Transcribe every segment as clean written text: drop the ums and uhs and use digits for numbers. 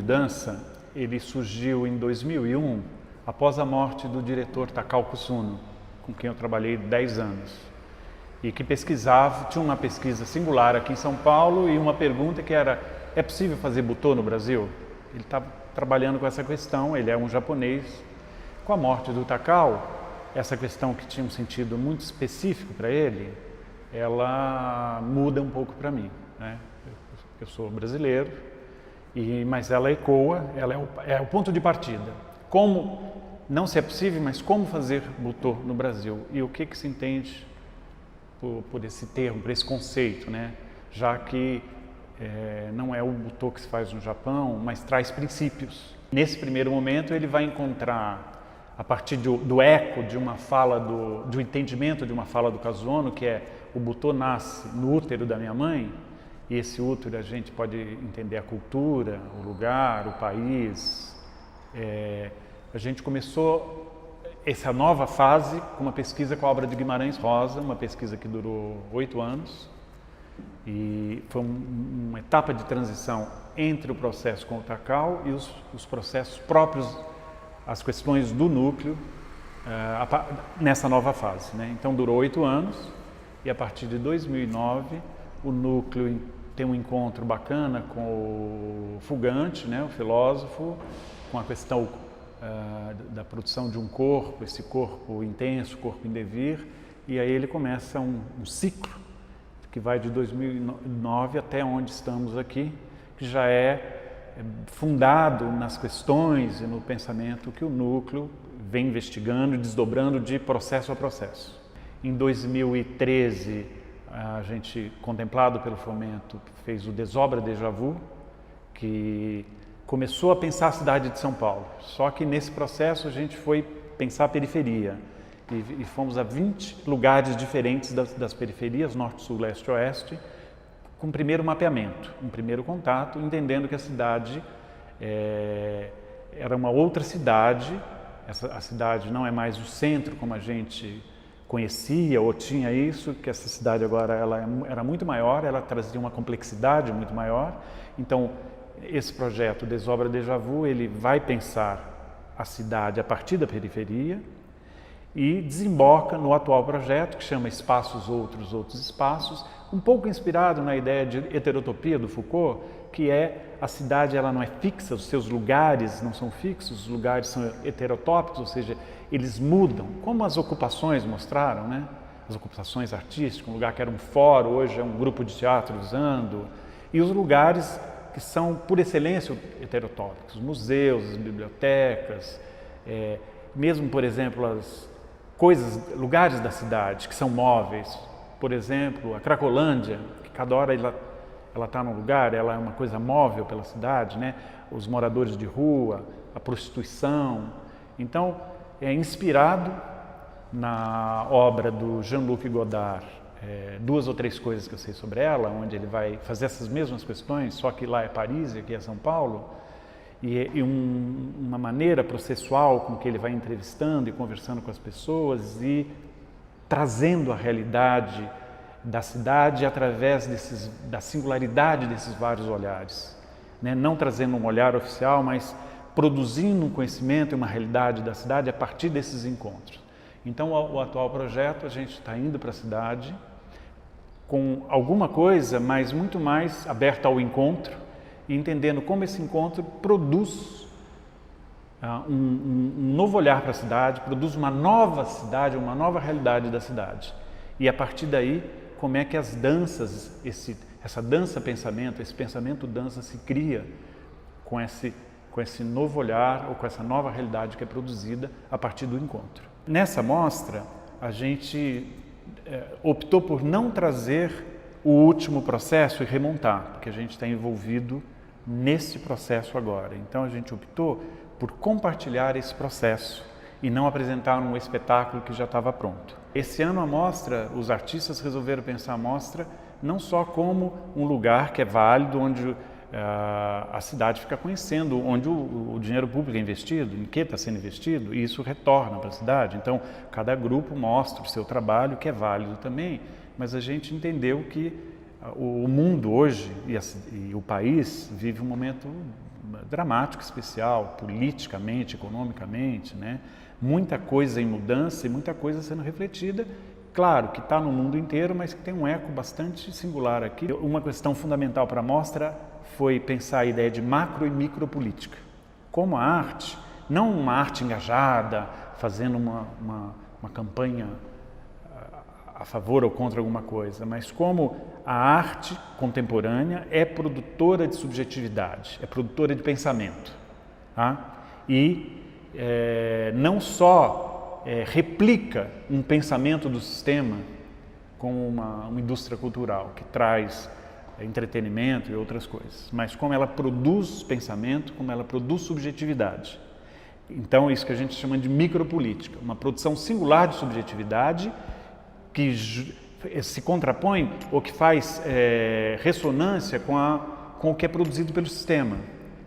dança, ele surgiu em 2001, após a morte do diretor Takao Kusuno, com quem eu trabalhei 10 anos. E que pesquisava, tinha uma pesquisa singular aqui em São Paulo e uma pergunta que era: é possível fazer butô no Brasil? Ele estava trabalhando com essa questão, ele é um japonês. Com a morte do Takao, essa questão que tinha um sentido muito específico para ele, ela muda um pouco para mim, né? Eu sou brasileiro, mas ela ecoa, ela é o ponto de partida. Como, não se é possível, mas como fazer butô no Brasil? E o que se entende por esse termo, por esse conceito, né? Já que não é o butô que se faz no Japão, mas traz princípios. Nesse primeiro momento ele vai encontrar, a partir do eco de uma fala, do entendimento de uma fala do Kazuono, que é: o butô nasce no útero da minha mãe, e esse útero a gente pode entender a cultura, o lugar, o país. A gente começou essa nova fase com uma pesquisa com a obra de Guimarães Rosa, uma pesquisa que durou 8 anos, e foi uma etapa de transição entre o processo com o Takao e os processos próprios, as questões do núcleo, nessa nova fase, né? Então durou 8 anos, e a partir de 2009 o núcleo tem um encontro bacana com o Fugante, né, o filósofo, com a questão da produção de um corpo, esse corpo intenso, corpo em devir, e aí ele começa um ciclo que vai de 2009 até onde estamos aqui, que já é fundado nas questões e no pensamento que o núcleo vem investigando e desdobrando de processo a processo. Em 2013, a gente, contemplado pelo Fomento, fez o Desobra Déjà Vu, que começou a pensar a cidade de São Paulo. Só que nesse processo a gente foi pensar a periferia e fomos a 20 lugares diferentes das periferias, norte, sul, leste, oeste, com um primeiro mapeamento, um primeiro contato, entendendo que a cidade era uma outra cidade. A cidade não é mais o centro como a gente conhecia ou tinha isso, que essa cidade agora ela era muito maior, ela trazia uma complexidade muito maior. Então, esse projeto Desobra Déjà Vu, ele vai pensar a cidade a partir da periferia e desemboca no atual projeto, que chama Espaços Outros, Outros Espaços, um pouco inspirado na ideia de heterotopia do Foucault, que é a cidade ela não é fixa, os seus lugares não são fixos, os lugares são heterotópicos, ou seja, eles mudam, como as ocupações mostraram, né? As ocupações artísticas, um lugar que era um fórum, hoje é um grupo de teatro usando, e os lugares que são, por excelência, heterotópicos, museus, as bibliotecas, mesmo, por exemplo, as lugares da cidade que são móveis, por exemplo, a Cracolândia, que cada hora ela está num lugar, ela é uma coisa móvel pela cidade, né? Os moradores de rua, a prostituição. Então, é inspirado na obra do Jean-Luc Godard, Duas ou Três Coisas que eu sei sobre ela, onde ele vai fazer essas mesmas questões, só que lá é Paris e aqui é São Paulo, e uma maneira processual com que ele vai entrevistando e conversando com as pessoas e trazendo a realidade da cidade através da singularidade desses vários olhares, né? Não trazendo um olhar oficial, mas produzindo um conhecimento e uma realidade da cidade a partir desses encontros. Então, o atual projeto, a gente está indo para a cidade com alguma coisa, mas muito mais aberta ao encontro e entendendo como esse encontro produz um novo olhar para a cidade, produz uma nova cidade, uma nova realidade da cidade. E a partir daí, como é que as danças, essa dança-pensamento, esse pensamento-dança se cria com esse novo olhar ou com essa nova realidade que é produzida a partir do encontro. Nessa mostra, a gente optou por não trazer o último processo e remontar, porque a gente está envolvido nesse processo agora. Então, a gente optou por compartilhar esse processo e não apresentar um espetáculo que já estava pronto. Esse ano a mostra, os artistas resolveram pensar a mostra não só como um lugar que é válido, onde a cidade fica conhecendo, onde o dinheiro público é investido, em que está sendo investido, e isso retorna para a cidade. Então, cada grupo mostra o seu trabalho, que é válido também, mas a gente entendeu que o mundo hoje e o país vive um momento dramático, especial, politicamente, economicamente, né? Muita coisa em mudança e muita coisa sendo refletida. Claro que está no mundo inteiro, mas que tem um eco bastante singular aqui. Uma questão fundamental para a mostra foi pensar a ideia de macro e micropolítica. Como a arte, não uma arte engajada, fazendo uma campanha a favor ou contra alguma coisa, mas como a arte contemporânea é produtora de subjetividade, é produtora de pensamento. Tá? E não só replica um pensamento do sistema como uma indústria cultural que traz entretenimento e outras coisas, mas como ela produz pensamento, como ela produz subjetividade. Então, isso que a gente chama de micropolítica, uma produção singular de subjetividade que se contrapõe ou que faz ressonância com o que é produzido pelo sistema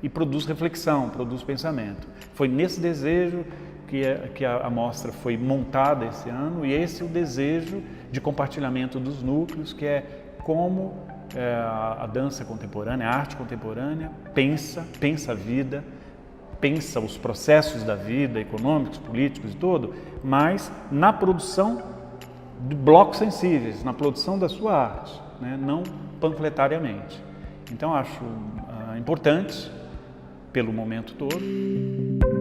e produz reflexão, produz pensamento. Foi nesse desejo que a mostra foi montada esse ano, e esse é o desejo de compartilhamento dos núcleos, que é como a dança contemporânea, a arte contemporânea pensa a vida, pensa os processos da vida, econômicos, políticos e tudo, mas na produção de blocos sensíveis, na produção da sua arte, né? Não panfletariamente. Então acho importante pelo momento todo.